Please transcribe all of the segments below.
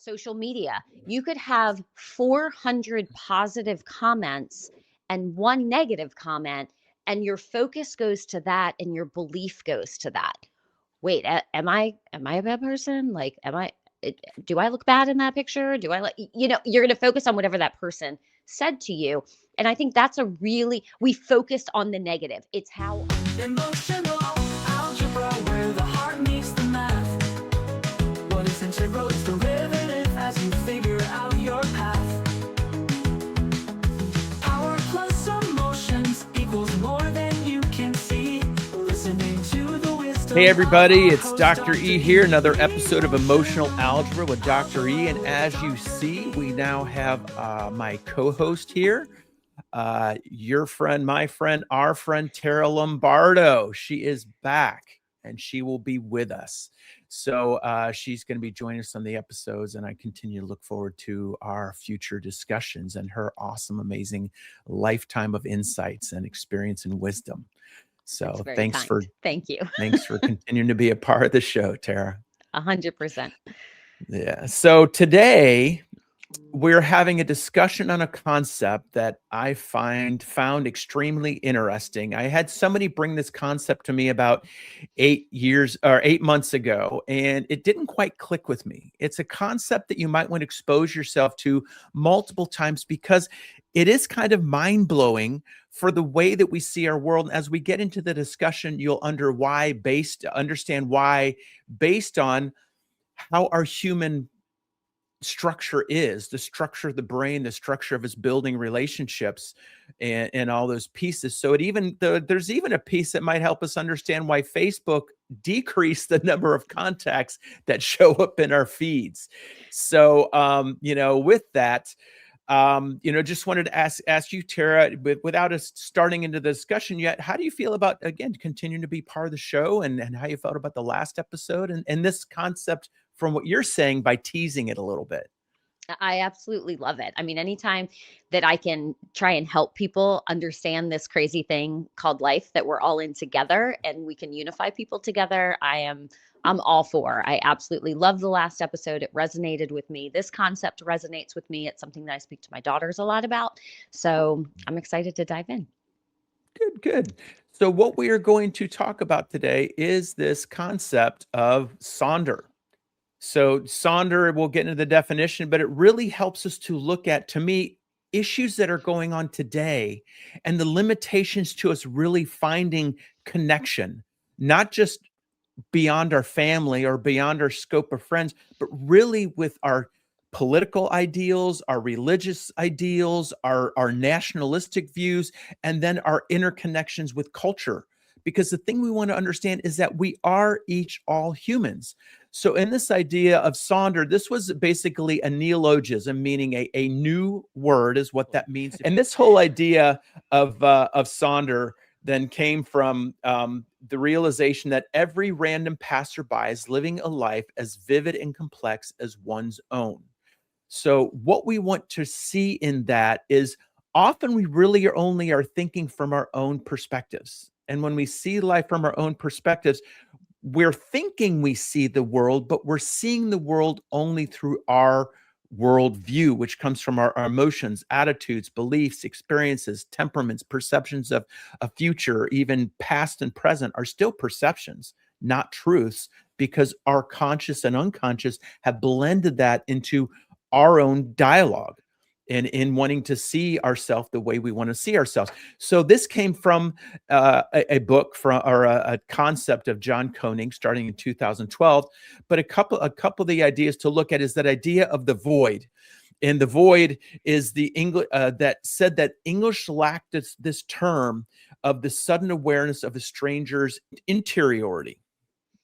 social media. You could have 400 positive comments and one negative comment, and your focus goes to that and your belief goes to that. Wait, am I a bad person? Like, do I look bad in that picture? Do I like, you're going to focus on whatever that person said to you. And I think that's we focused on the negative. It's how emotional algebra, where the heart meets the math. What is integral is derivative as you figure out your path. Power plus emotions equals more than you can see. Listening to the wisdom. Hey everybody, it's Dr. E here, another episode of Emotional Algebra with Dr. E. And as you see, we now have my co-host here, your friend, my friend, our friend, Tara Lombardo. She is back and she will be with us. So she's going to be joining us on the episodes, and I continue to look forward to our future discussions and her awesome, amazing lifetime of insights and experience and wisdom. So thank you. Thanks for continuing to be a part of the show, Tara. 100%. Yeah. So today we're having a discussion on a concept that I found extremely interesting. I had somebody bring this concept to me about 8 months ago, and it didn't quite click with me. It's a concept that you might want to expose yourself to multiple times because it is kind of mind-blowing for the way that we see our world. And as we get into the discussion, you'll understand why based on how our human structure is, the structure of the brain, the structure of its building relationships and all those pieces. So there's even a piece that might help us understand why Facebook decreased the number of contacts that show up in our feeds. So, with that, just wanted to ask you, Tara, without us starting into the discussion yet, how do you feel about, again, continuing to be part of the show and how you felt about the last episode and this concept from what you're saying by teasing it a little bit? I absolutely love it. I mean, anytime that I can try and help people understand this crazy thing called life that we're all in together and we can unify people together, I'm all for. I absolutely love the last episode. It resonated with me. This concept resonates with me. It's something that I speak to my daughters a lot about. So I'm excited to dive in. Good. So what we are going to talk about today is this concept of Sonder. So Sonder, we'll get into the definition, but it really helps us to look at, to me, issues that are going on today and the limitations to us really finding connection, not just beyond our family or beyond our scope of friends, but really with our political ideals, our religious ideals, our nationalistic views, and then our interconnections with culture. Because the thing we want to understand is that we are all humans. So in this idea of Sonder, this was basically a neologism, meaning a new word is what that means. And this whole idea of Sonder then came from the realization that every random passerby is living a life as vivid and complex as one's own. So what we want to see in that is often we really are thinking from our own perspectives. And when we see life from our own perspectives, we're thinking we see the world, but we're seeing the world only through our worldview, which comes from our emotions, attitudes, beliefs, experiences, temperaments, perceptions of a future, even past and present are still perceptions, not truths, because our conscious and unconscious have blended that into our own dialogue and in wanting to see ourselves the way we want to see ourselves. So this came from a book or a concept of John Koenig starting in 2012. But a couple of the ideas to look at is that idea of the void. And the void is the English that said that English lacked this term of the sudden awareness of a stranger's interiority.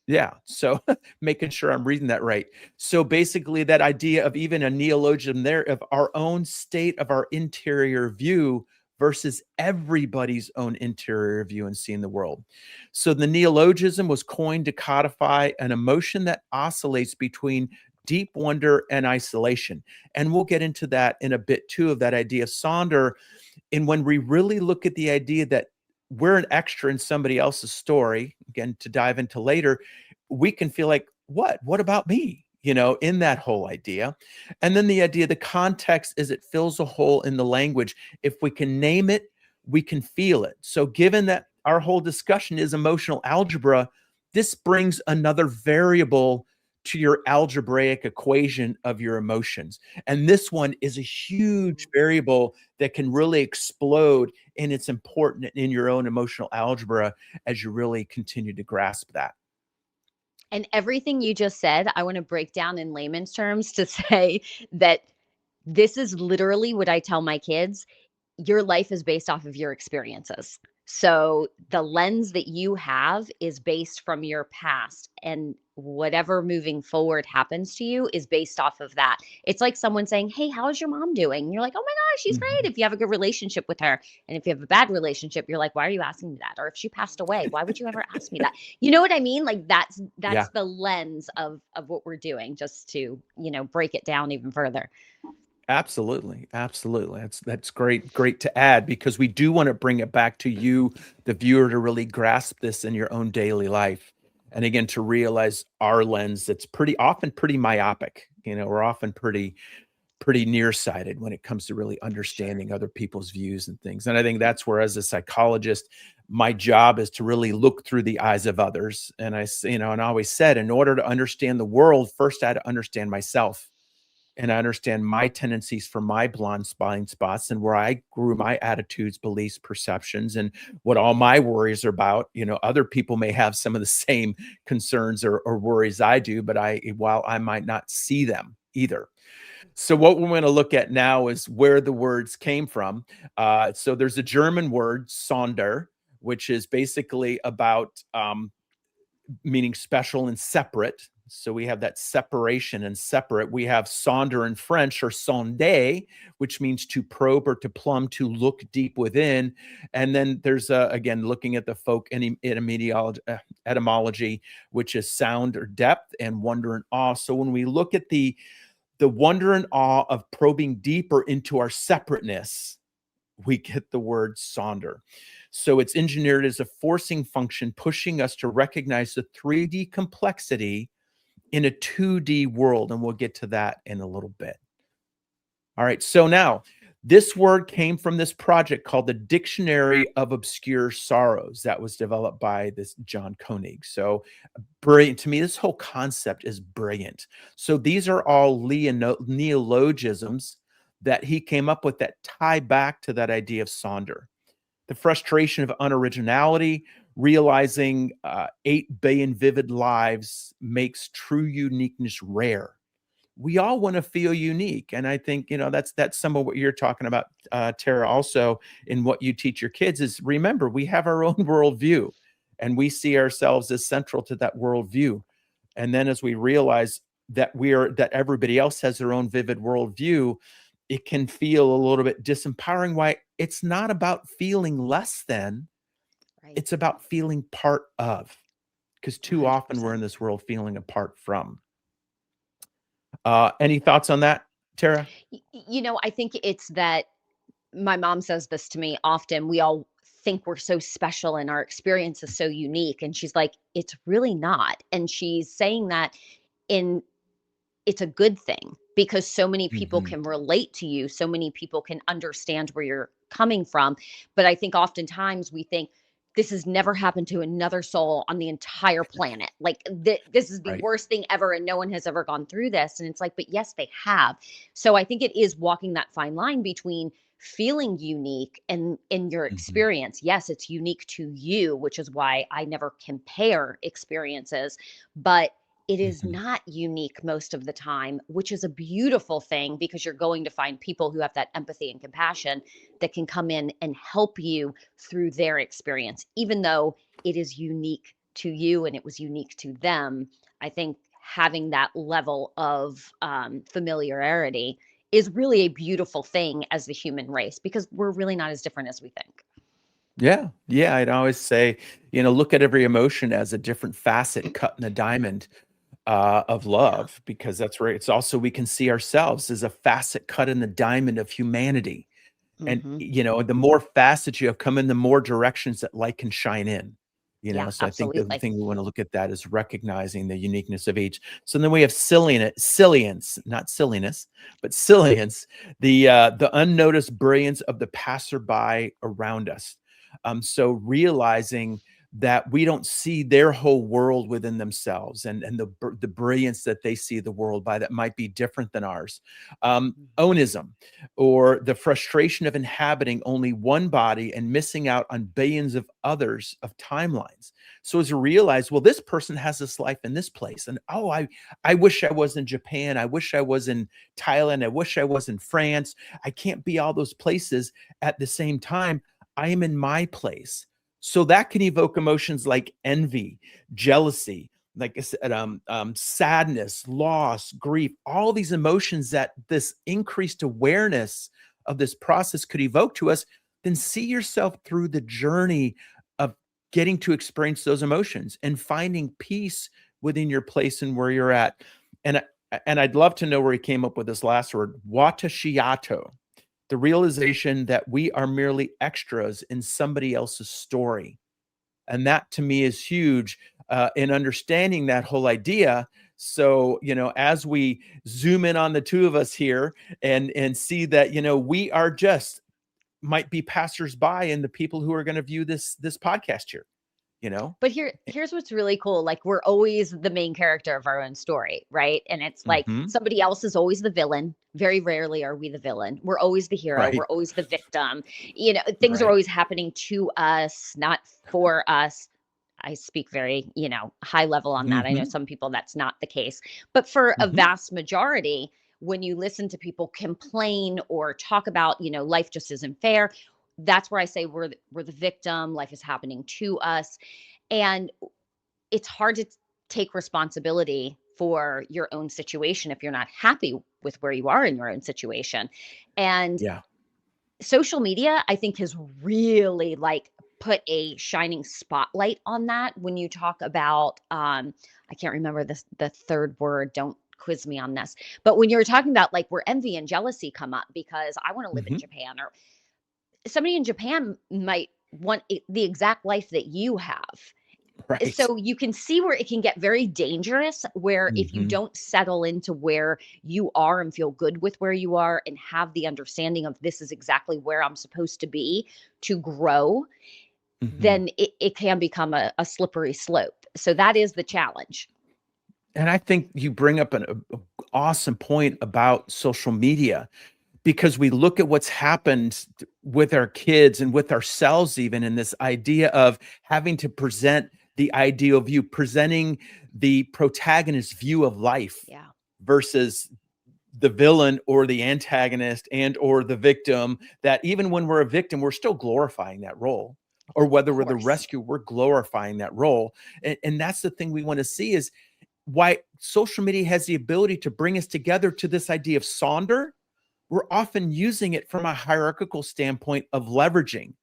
Yeah. So making sure I'm reading that right. So basically that idea of even a neologism there of our own state of our interior view versus everybody's own interior view and seeing the world. So the neologism was coined to codify an emotion that oscillates between deep wonder and isolation. And we'll get into that in a bit too, of that idea of Sonder. And when we really look at the idea that we're an extra in somebody else's story, again, to dive into later, we can feel like, what about me? in that whole idea. And then the idea, the context is it fills a hole in the language. If we can name it, we can feel it. So given that our whole discussion is emotional algebra, this brings another variable to your algebraic equation of your emotions. And this one is a huge variable that can really explode, and it's important in your own emotional algebra as you really continue to grasp that. And everything you just said, I want to break down in layman's terms to say that this is literally what I tell my kids. Your life is based off of your experiences. So the lens that you have is based from your past, and whatever moving forward happens to you is based off of that. It's like someone saying, "Hey, how's your mom doing?" And you're like, "Oh my gosh, she's great," Mhm. if you have a good relationship with her. And if you have a bad relationship, you're like, "Why are you asking me that?" Or if she passed away, "Why would you ever ask me that?" You know what I mean? Like that's Yeah. the lens of what we're doing, just to, break it down even further. Absolutely, absolutely. That's great to add, because we do want to bring it back to you, the viewer, to really grasp this in your own daily life. And again, to realize our lens that's pretty often pretty myopic. We're often pretty nearsighted when it comes to really Sure. understanding other people's views and things. And I think that's where, as a psychologist, my job is to really look through the eyes of others. And and I always said, in order to understand the world, first I had to understand myself, and I understand my tendencies for my blind spots and where I grew my attitudes, beliefs, perceptions, and what all my worries are about. Other people may have some of the same concerns or worries I do, but while I might not see them either. So what we're going to look at now is where the words came from. So there's a German word, Sonder, which is basically about meaning special and separate. So we have that separation and separate. We have sonder in French, or sonder, which means to probe or to plumb, to look deep within. And then there's, again, looking at the folk etymology, which is sound or depth, and wonder and awe. So when we look at the wonder and awe of probing deeper into our separateness, we get the word sonder. So it's engineered as a forcing function, pushing us to recognize the 3D complexity in a 2D world. And we'll get to that in a little bit. All right. So now, this word came from this project called the Dictionary of Obscure Sorrows that was developed by this John Koenig. So brilliant. To me, this whole concept is brilliant. So these are all neologisms that he came up with that tie back to that idea of Sonder. The frustration of unoriginality, realizing 8 billion vivid lives makes true uniqueness rare. We all want to feel unique, and I think that's some of what you're talking about, Tara. Also, in what you teach your kids is, remember, we have our own worldview, and we see ourselves as central to that worldview. And then as we realize that everybody else has their own vivid worldview, it can feel a little bit disempowering. Why? It's not about feeling less than, Right. it's about feeling part of, because too often we're 100%. in this world feeling apart from. Any thoughts on that, Tara? I think it's that my mom says this to me often. We all think we're so special and our experience is so unique. And she's like, it's really not. And she's saying that in it's a good thing, because so many people Mhm. can relate to you, so many people can understand where you're coming from. But I think oftentimes we think this has never happened to another soul on the entire planet. Like this is the Right. worst thing ever, and no one has ever gone through this. And it's like, but yes, they have. So I think it is walking that fine line between feeling unique and in your Mhm. experience. Yes, it's unique to you, which is why I never compare experiences, but it is Mhm. not unique most of the time, which is a beautiful thing, because you're going to find people who have that empathy and compassion that can come in and help you through their experience, even though it is unique to you and it was unique to them. I think having that level of familiarity is really a beautiful thing as the human race, because we're really not as different as we think. Yeah, yeah, I'd always say, look at every emotion as a different facet cut in the diamond, of Yeah. love, because that's where it's also, we can see ourselves as a facet cut in the diamond of humanity. And, Hmm. the more facets you have come in, the more directions that light can shine in. Yeah, So I think the other absolutely. thing we want to look at that is recognizing the uniqueness of each. So then we have sillience, not silliness, but sillience, the unnoticed brilliance of the passerby around us. So realizing that we don't see their whole world within themselves, and the brilliance that they see the world by that might be different than ours. Mhm. Onism, or the frustration of inhabiting only one body and missing out on billions of others of timelines. So as you realize, well, this person has this life in this place, and oh, I wish I was in Japan, I wish I was in Thailand, I wish I was in France. I can't be all those places at the same time. I am in my place. So that can evoke emotions like envy, jealousy, like I said, sadness, loss, grief, all these emotions that this increased awareness of this process could evoke to us. Then see yourself through the journey of getting to experience those emotions and finding peace within your place and where you're at. And I'd love to know where he came up with this last word, Watashiato, the realization that we are merely extras in somebody else's story. And that to me is huge in understanding that whole idea. So, as we zoom in on the two of us here and see that, we are just might be passersby and the people who are going to view this podcast here, you know? But here's what's really cool. Like, we're always the main character of our own story, right? And it's like Hmm. somebody else is always the villain. Very rarely are we the villain. We're always the hero. Right. We're always the victim. Things are Right. always happening to us, not for us. I speak very, high level on that. I know Hmm. some people that's not the case. But for a Hmm. vast majority, when you listen to people complain or talk about, life just isn't fair, that's where I say we're the victim. Life is happening to us. And it's hard to take responsibility for your own situation if you're not happy with where you are in your own situation. And Yeah. social media, I think, has really like put a shining spotlight on that. When you talk about I can't remember the third word, don't quiz me on this, but when you're talking about like where envy and jealousy come up because I want to live in Hmm. Japan, or somebody in Japan might want the exact life that you have. Right. So you can see where it can get very dangerous, where if you Hmm. don't settle into where you are and feel good with where you are and have the understanding of this is exactly where I'm supposed to be to grow, Hmm. then it can become a slippery slope. So that is the challenge. And I think you bring up a awesome point about social media, because we look at what's happened with our kids and with ourselves, even in this idea of having to present the ideal view, presenting the protagonist view of life Yeah, versus the villain or the antagonist and or the victim. That even when we're a victim, we're still glorifying that role, or of whether we're the course. rescue, we're glorifying that role. And that's the thing we want to see, is why social media has the ability to bring us together to this idea of Sonder. We're often using it from a hierarchical standpoint of leveraging.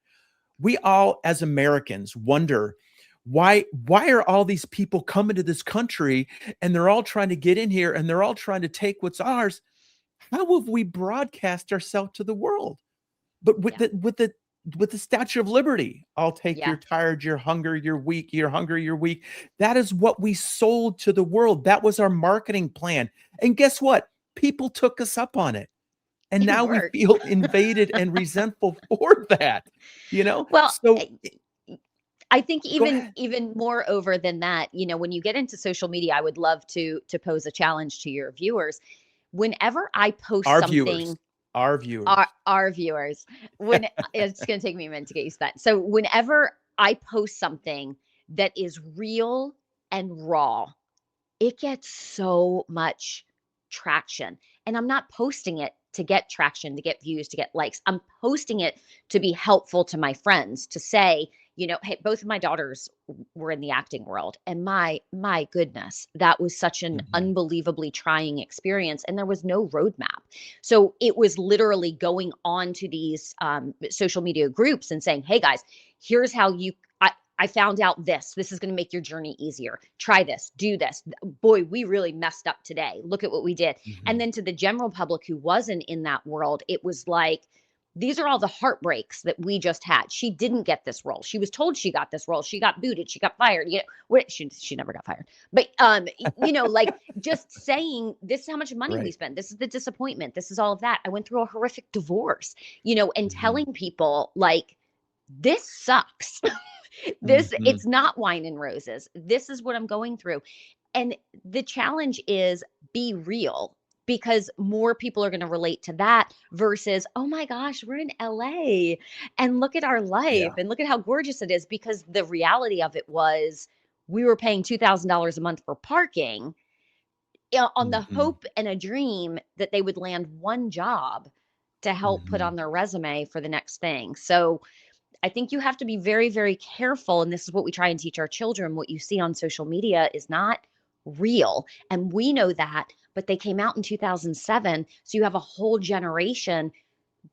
We all, as Americans, wonder why are all these people coming to this country and they're all trying to get in here and they're all trying to take what's ours. How have we broadcast ourselves to the world? But with Yeah, the Statue of Liberty, I'll take yeah. your tired, your hunger, you're weak, you're hungry, you're weak. That is what we sold to the world. That was our marketing plan. And guess what? People took us up on it. And It now we worked. feel invaded and resentful for that, Well, So I think go even ahead. even more over than that, when you get into social media, I would love to pose a challenge to your viewers. Whenever I post Our viewers, something, our viewers. our viewers, when it's going to take me a minute to get used to that. So whenever I post something that is real and raw, it gets so much traction. And I'm not posting it to get traction, to get views, to get likes. I'm posting it to be helpful to my friends, to say, hey, both of my daughters were in the acting world, and my goodness, that was such an Mhm. unbelievably trying experience, and there was no roadmap. So it was literally going on to these social media groups and saying, hey guys, here's how I found out this. This is going to make your journey easier. Try this, do this. Boy, we really messed up today. Look at what we did. And Mhm. then to the general public who wasn't in that world, it was like, These are all the heartbreaks that we just had. She didn't get this role. She was told she got this role. She got booted. She got fired. She never got fired. But like just saying this is how much money we Right. spent. This is the disappointment. This is all of that. I went through a horrific divorce. And Mhm. telling people like this sucks. Mhm. It's not wine and roses. This is what I'm going through. And the challenge is be real, because more people are going to relate to that versus, oh my gosh, we're in LA and look at our life Yeah. and look at how gorgeous it is. Because the reality of it was we were paying $2,000 a month for parking, on the Mhm. hope and a dream that they would land one job to help put Mhm. on their resume for the next thing. So I think you have to be very, very careful. And this is what we try and teach our children. What you see on social media is not real. And we know that, but they came out in 2007. So you have a whole generation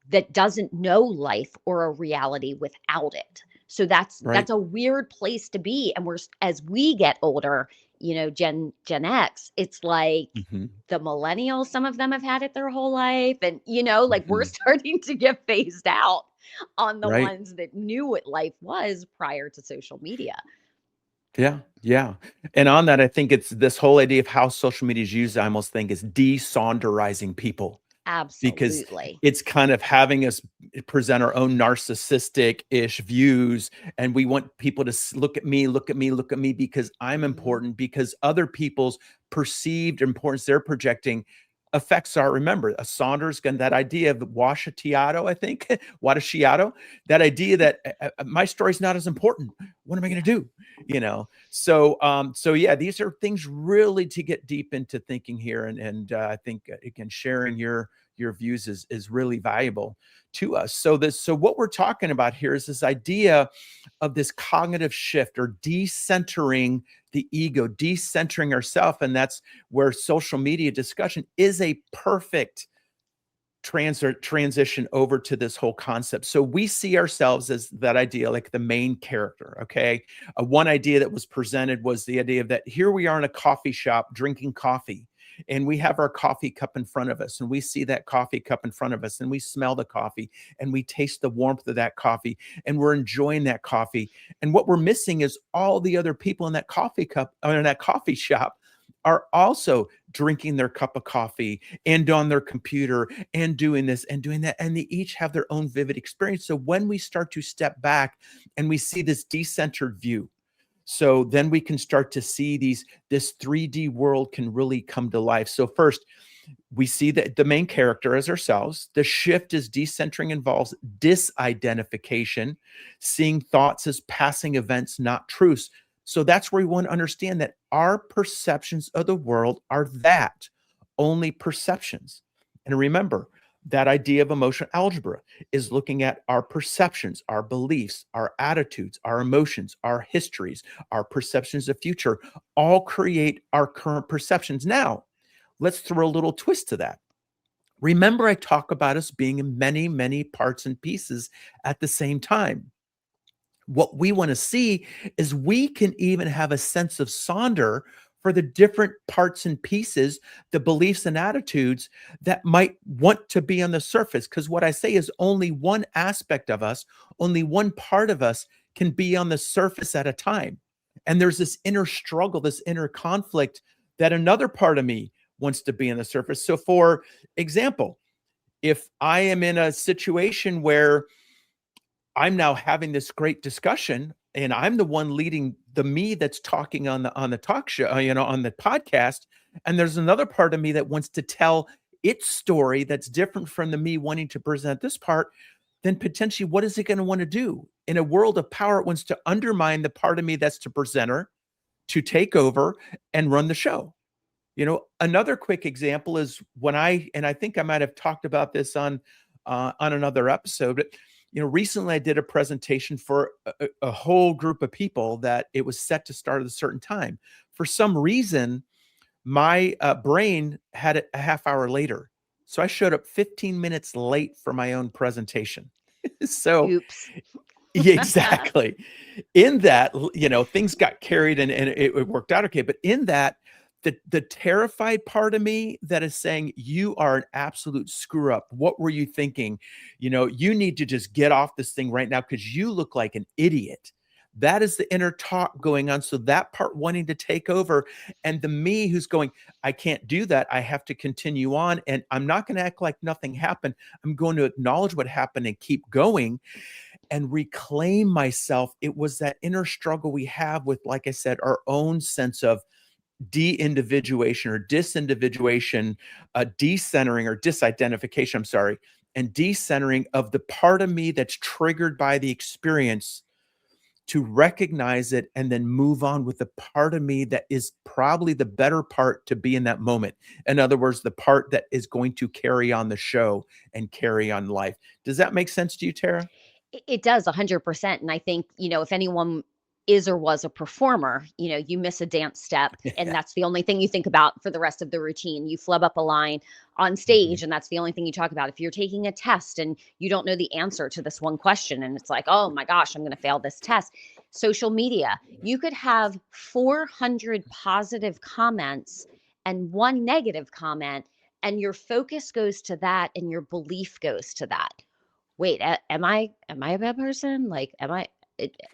that doesn't know life or a reality without it. So Right. that's a weird place to be. And as we get older, Gen X, it's like Mhm. the millennials, some of them have had it their whole life. And, like we're Mhm. starting to get phased out on the Right. ones that knew what life was prior to social media. Yeah, yeah. And on that, I think it's this whole idea of how social media is used, I almost think is de-Sonderizing people, because Absolutely. it's kind of having us present our own narcissistic-ish views, and we want people to look at me, look at me, look at me because I'm Mhm. important, because other people's perceived importance they're projecting affects our, remember, a Saunders got that idea of Watashiato, I think, Watashiato, that idea that my story's not as important. What am I going to do? So yeah, these are things really to get deep into thinking here, and I think again, sharing your views is really valuable to us. So what we're talking about here is this idea of this cognitive shift, or decentering the ego, decentering ourselves, and that's where social media discussion is a perfect transition over to this whole concept. So we see ourselves as that idea, like the main character. Okay. One idea that was presented was the idea of that here we are in a coffee shop drinking coffee, and we have our coffee cup in front of us, and we see that coffee cup in front of us, and we smell the coffee, and we taste the warmth of that coffee, and we're enjoying that coffee. And what we're missing is all the other people in that coffee cup, or in that coffee shop, are also drinking their cup of coffee and on their computer and doing this and doing that. And they each have their own vivid experience. So when we start to step back and we see this decentered view, so then we can start to see this 3D world can really come to life. So first, we see that the main character as ourselves. The shift is decentering involves disidentification, seeing thoughts as passing events, not truths. So that's where we want to understand that our perceptions of the world are that only perceptions. And remember, that idea of emotional algebra is looking at our perceptions, our beliefs, our attitudes, our emotions, our histories, our perceptions of future, all create our current perceptions. Now, let's throw a little twist to that. Remember, I talk about us being in many, many parts and pieces at the same time. What we want to see is we can even have a sense of Sonder for the different parts and pieces, the beliefs and attitudes that might want to be on the surface. Because what I say is only one aspect of us, only one part of us can be on the surface at a time. And there's this inner struggle, this inner conflict that another part of me wants to be on the surface. So, for example, if I am in a situation where I'm now having this great discussion and I'm the one leading the me that's talking on the talk show, on the podcast, and there's another part of me that wants to tell its story that's different from the me wanting to present this part, then potentially what is it going to want to do? In a world of power, it wants to undermine the part of me that's the presenter, to take over and run the show. Another quick example is when and I think I might have talked about this on another episode, but recently I did a presentation for a whole group of people that it was set to start at a certain time. For some reason, my brain had it a half hour later. So I showed up 15 minutes late for my own presentation. So Oops. yeah, exactly. In that, things got carried and it worked out okay. But in that, the terrified part of me that is saying, you are an absolute screw up. What were you thinking? You need to just get off this thing right now because you look like an idiot. That is the inner talk going on. So that part wanting to take over, and the me who's going, I can't do that. I have to continue on, and I'm not going to act like nothing happened. I'm going to acknowledge what happened and keep going and reclaim myself. It was that inner struggle we have with, like I said, our own sense of de-individuation or disindividuation, decentering or disidentification, I'm sorry, and decentering of the part of me that's triggered by the experience, to recognize it and then move on with the part of me that is probably the better part to be in that moment. In other words, the part that is going to carry on the show and carry on life. Does that make sense to you, Tara? It does 100%. And I think, if anyone is or was a performer, you miss a dance step and that's the only thing you think about for the rest of the routine. You flub up a line on stage and that's the only thing you talk about. If you're taking a test and you don't know the answer to this one question and it's like, oh my gosh, I'm going to fail this test. Social media, you could have 400 positive comments and one negative comment, and your focus goes to that and your belief goes to that. Wait, am I a bad person? Like,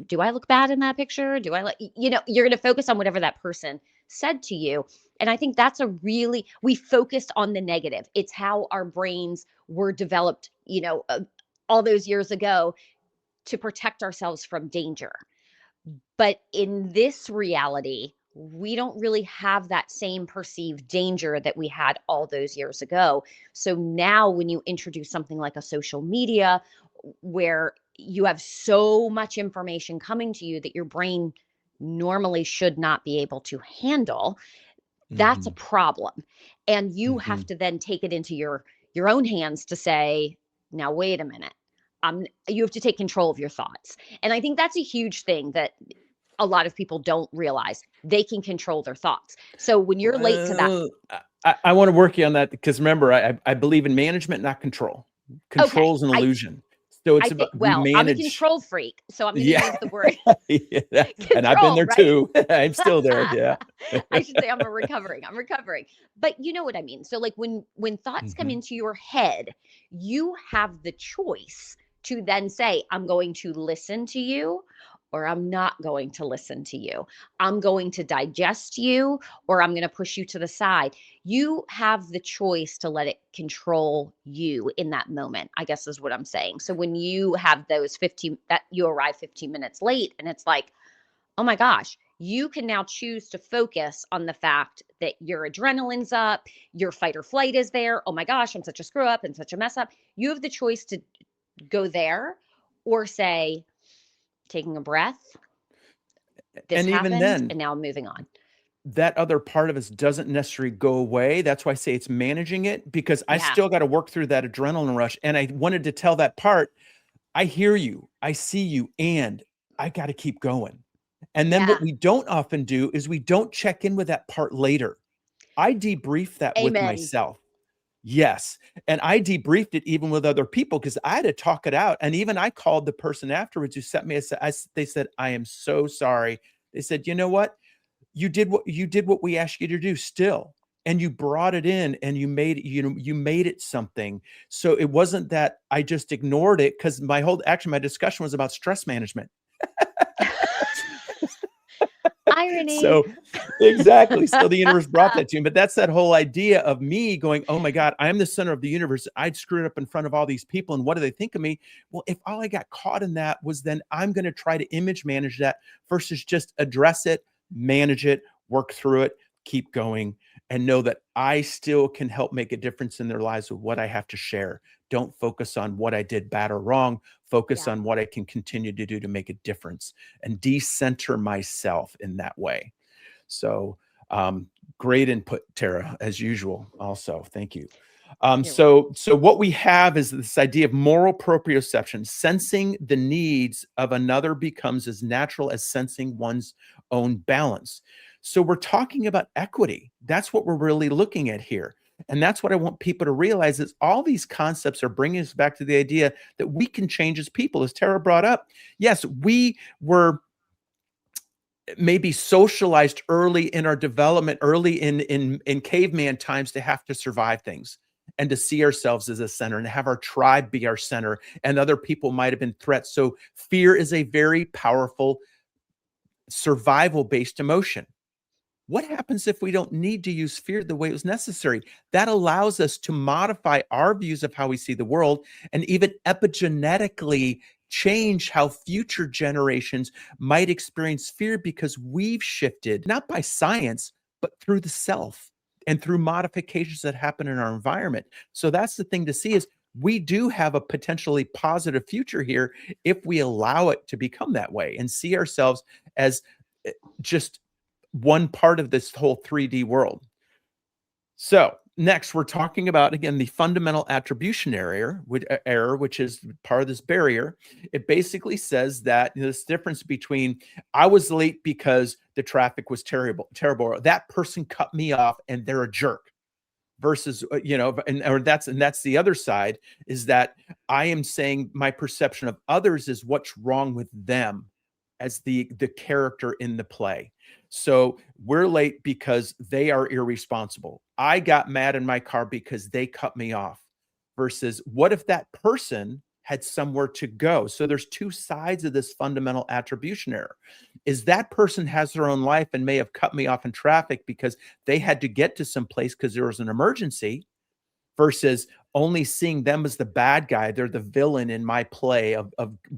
do I look bad in that picture? Do I you're going to focus on whatever that person said to you. And I think that's we focused on the negative. It's how our brains were developed, all those years ago to protect ourselves from danger. But in this reality, we don't really have that same perceived danger that we had all those years ago. So now when you introduce something like a social media where you have so much information coming to you that your brain normally should not be able to handle, that's a problem. And you have to then take it into your own hands to say, now, wait a minute. You have to take control of your thoughts. And I think that's a huge thing that a lot of people don't realize. They can control their thoughts. So when you're late to that. I want to work you on that because remember, I believe in management, not control. Control is an illusion. So it's about I'm a control freak, so I'm going to use the word. And I've been there too. I'm still there. Yeah. I should say I'm recovering. But you know what I mean? So like when thoughts come into your head, you have the choice to then say, I'm going to listen to you, or I'm not going to listen to you. I'm going to digest you, or I'm going to push you to the side. You have the choice to let it control you in that moment, I guess is what I'm saying. So when you have those that you arrive 15 minutes late and it's like, oh my gosh, you can now choose to focus on the fact that your adrenaline's up, your fight or flight is there. Oh my gosh, I'm such a screw up and such a mess up. You have the choice to go there or say, taking a breath, this happened, even then, and now I'm moving on. That other part of us doesn't necessarily go away. That's why I say it's managing it, because I still got to work through that adrenaline rush. And I wanted to tell that part, I hear you, I see you, and I got to keep going. And then what we don't often do is we don't check in with that part later. I debrief that with myself. Yes. And I debriefed it even with other people because I had to talk it out. And even I called the person afterwards who sent me they said, I am so sorry. They said, you know what? You did what we asked you to do still. And you brought it in and you made it something. So it wasn't that I just ignored it, because my discussion was about stress management. Irony. So exactly. So the universe brought that to me. But that's that whole idea of me going, oh my God, I'm the center of the universe. I'd screwed up in front of all these people. And what do they think of me? Well, if all I got caught in that was, then I'm going to try to image manage that versus just address it, manage it, work through it, keep going, and know that I still can help make a difference in their lives with what I have to share. Don't focus on what I did bad or wrong. Focus on what I can continue to do to make a difference and decenter myself in that way. So great input, Tara, as usual. Also, thank you. So what we have is this idea of moral proprioception. Sensing the needs of another becomes as natural as sensing one's own balance. So we're talking about equity. That's what we're really looking at here. And that's what I want people to realize, is all these concepts are bringing us back to the idea that we can change as people. As Tara brought up, yes, we were maybe socialized early in our development, early in caveman times, to have to survive things and to see ourselves as a center and have our tribe be our center, and other people might have been threats. So fear is a very powerful survival-based emotion. What happens if we don't need to use fear the way it was necessary? That allows us to modify our views of how we see the world, and even epigenetically change how future generations might experience fear, because we've shifted, not by science, but through the self and through modifications that happen in our environment. So that's the thing to see, is we do have a potentially positive future here if we allow it to become that way and see ourselves as just one part of this whole 3D world. So next, we're talking about, again, the fundamental attribution error, which is part of this barrier. It basically says that this difference between I was late because the traffic was terrible, that person cut me off and they're a jerk, versus that's the other side, is that I am saying my perception of others is what's wrong with them as the character in the play. So we're late because they are irresponsible. I got mad in my car because they cut me off, versus what if that person had somewhere to go? So there's two sides of this fundamental attribution error. Is that person has their own life and may have cut me off in traffic because they had to get to some place because there was an emergency, versus only seeing them as the bad guy. They're the villain in my play of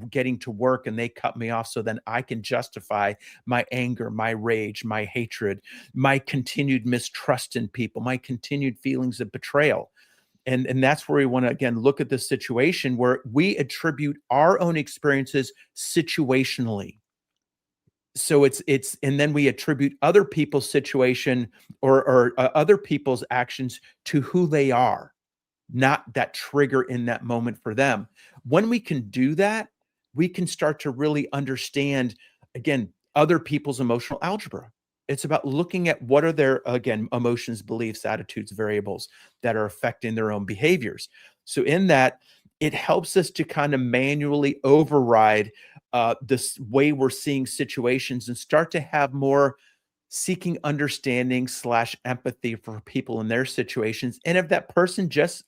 getting to work and they cut me off. So then I can justify my anger, my rage, my hatred, my continued mistrust in people, my continued feelings of betrayal. And that's where we want to, again, look at this situation where we attribute our own experiences situationally. So it's and then we attribute other people's situation or other people's actions to who they are, not that trigger in that moment for them. When we can do that, we can start to really understand, again, other people's emotional algebra. It's about looking at what are their, again, emotions, beliefs, attitudes, variables that are affecting their own behaviors. So in that, it helps us to kind of manually override this way we're seeing situations and start to have more seeking understanding / empathy for people in their situations. And if that person just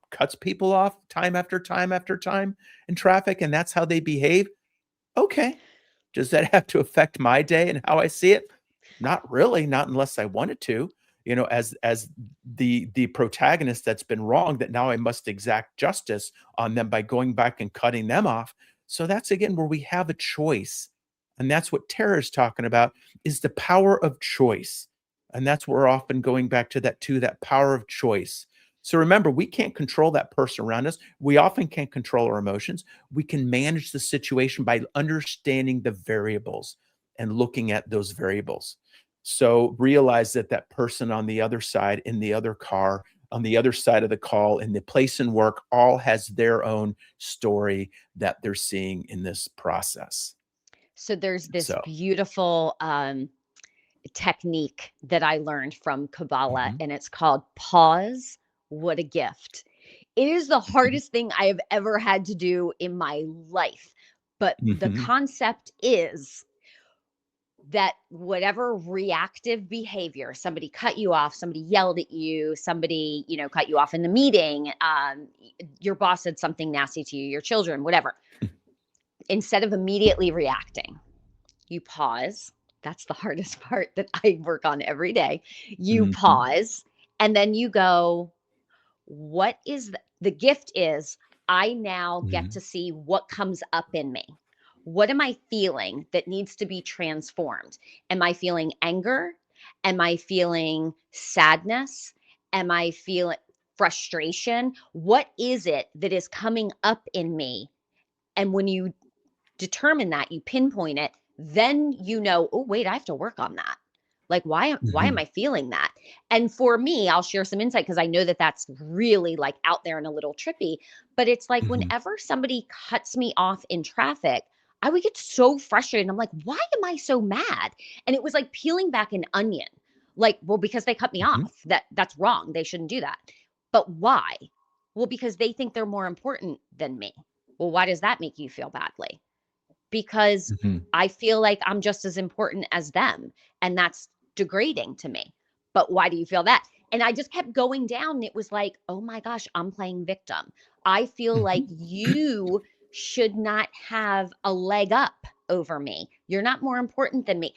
cuts people off time after time after time in traffic, and that's how they behave, okay, does that have to affect my day and how I see it? Not really, not unless I wanted to, as the protagonist that's been wronged, that now I must exact justice on them by going back and cutting them off. So that's, again, where we have a choice. And that's what Tara is talking about, is the power of choice. And that's where we're often going back to that power of choice. So remember, we can't control that person around us. We often can't control our emotions. We can manage the situation by understanding the variables and looking at those variables. So realize that that person on the other side, in the other car, on the other side of the call, in the place in work, all has their own story that they're seeing in this process. So there's this So, beautiful technique that I learned from Kabbalah, mhm, and it's called pause. What a gift. It is the hardest thing I have ever had to do in my life. But the mhm, concept is that whatever reactive behavior, somebody cut you off, somebody yelled at you, somebody, cut you off in the meeting, your boss said something nasty to you, your children, whatever. Instead of immediately reacting, you pause. That's the hardest part that I work on every day. You mhm, pause and then you go, what is the gift is I now get mhm, to see what comes up in me. What am I feeling that needs to be transformed? Am I feeling anger? Am I feeling sadness? Am I feeling frustration? What is it that is coming up in me? And when you determine that, you pinpoint it, then oh wait, I have to work on that. Like why am mhm, I feeling that? And for me, I'll share some insight because I know that that's really like out there and a little trippy, but it's like mhm, whenever somebody cuts me off in traffic, I would get so frustrated. I'm like, why am I so mad? And it was like peeling back an onion. Like, well, because they cut me mhm. off. That's wrong. They shouldn't do that. But why? Well, because they think they're more important than me. Well, why does that make you feel badly? because Mhm. I feel like I'm just as important as them. And that's degrading to me. But why do you feel that? And I just kept going down. It was like, oh my gosh, I'm playing victim. I feel like Mhm. you should not have a leg up over me. You're not more important than me.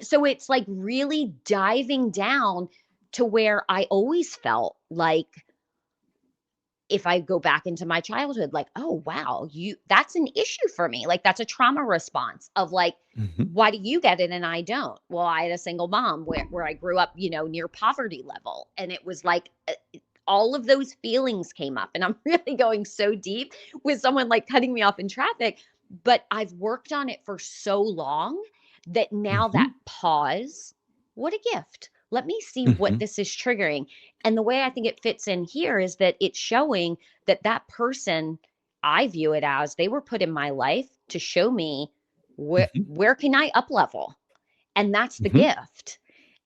So it's like really diving down to where I always felt like, if I go back into my childhood, like, oh wow, that's an issue for me. Like, that's a trauma response of like, Mhm. why do you get it and I don't? Well, I had a single mom where I grew up, near poverty level. And it was like, all of those feelings came up. And I'm really going so deep with someone like cutting me off in traffic. But I've worked on it for so long that now that Mhm. pause, what a gift. Let me see what Mhm. this is triggering. And the way I think it fits in here is that it's showing that that person, I view it as, they were put in my life to show me Mhm. where can I up level? And that's the Mhm. gift.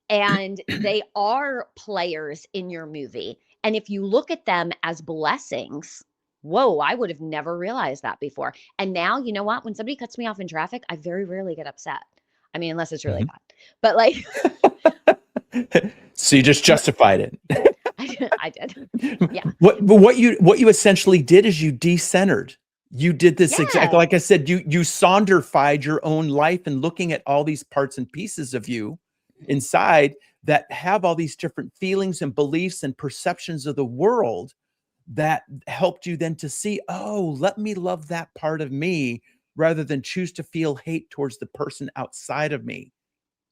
And they are players in your movie. And if you look at them as blessings, whoa, I would have never realized that before. And now, you know what? When somebody cuts me off in traffic, I very rarely get upset. I mean, unless it's really Mhm. bad. But like, So you just justified it. I did. Yeah. What you essentially did is you decentered. You did this exactly Yeah. like I said. You sonderified your own life and looking at all these parts and pieces of you inside that have all these different feelings and beliefs and perceptions of the world that helped you then to see, oh, let me love that part of me rather than choose to feel hate towards the person outside of me.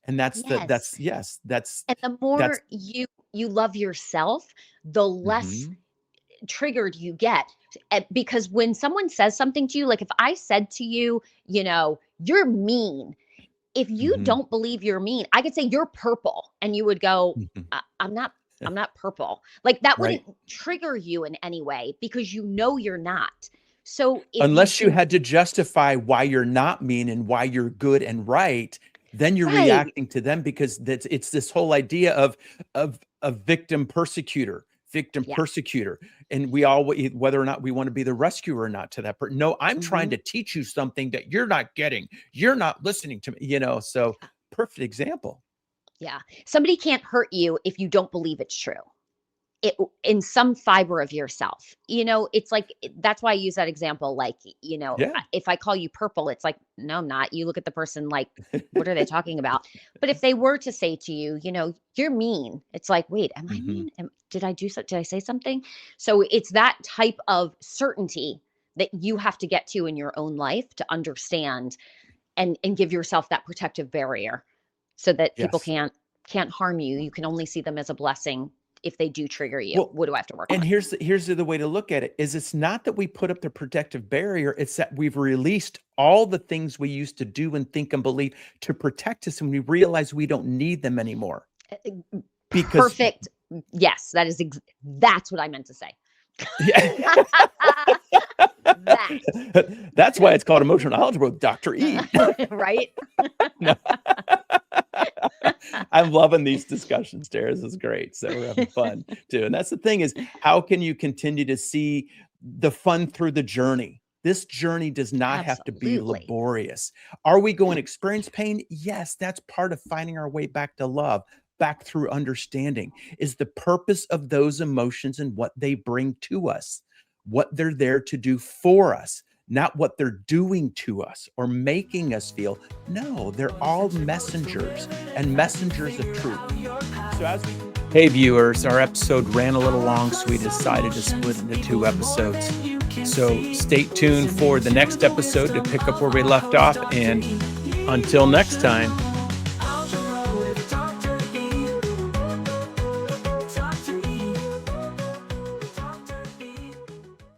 And Yes. And the that's more you love yourself, the less mhm, triggered you get. Because when someone says something to you, like if I said to you, you're mean, if you mhm, don't believe you're mean, I could say you're purple and you would go, mhm. I'm not. I'm not purple. Like that Right. wouldn't trigger you in any way because you're not. So if you Unless you can, had to justify why you're not mean and why you're good and right, then you're right. reacting to them because it's this whole idea of a victim Yeah. persecutor, and we all whether or not we want to be the rescuer or not to that person. No, I'm trying Hmm. to teach you something that you're not getting. You're not listening to me. So perfect example. Yeah. Somebody can't hurt you if you don't believe it's true. It in some fiber of yourself. It's like that's why I use that example. Like, Yeah. if I call you purple, it's like, no, I'm not. You look at the person like, what are they talking about? But if they were to say to you, you're mean, it's like, wait, am I Mhm. mean? Did I do so? Did I say something? So it's that type of certainty that you have to get to in your own life to understand and give yourself that protective barrier so that people Yes. can't harm you. You can only see them as a blessing if they do trigger you. Well, What do I have to work and on? here's the other way to look at it is it's not that we put up the protective barrier, it's that we've released all the things we used to do and think and believe to protect us, and we realize we don't need them anymore. Because Perfect. Yes, that's what I meant to say. yeah. That. That's why it's called emotional algebra with Dr. E. Right? No. I'm loving these discussions, Tara. This is great. So we're having fun too. And that's the thing is, how can you continue to see the fun through the journey? This journey does not have to be Absolutely. laborious. Are we going to experience pain? Yes, that's part of finding our way back to love, back through understanding. Is the purpose of those emotions and what they bring to us, what they're there to do for us, not what they're doing to us or making us feel. No, they're all messengers and messengers of truth. So hey viewers, our episode ran a little long, so we decided to split into 2 episodes. So stay tuned for the next episode to pick up where we left off. And until next time,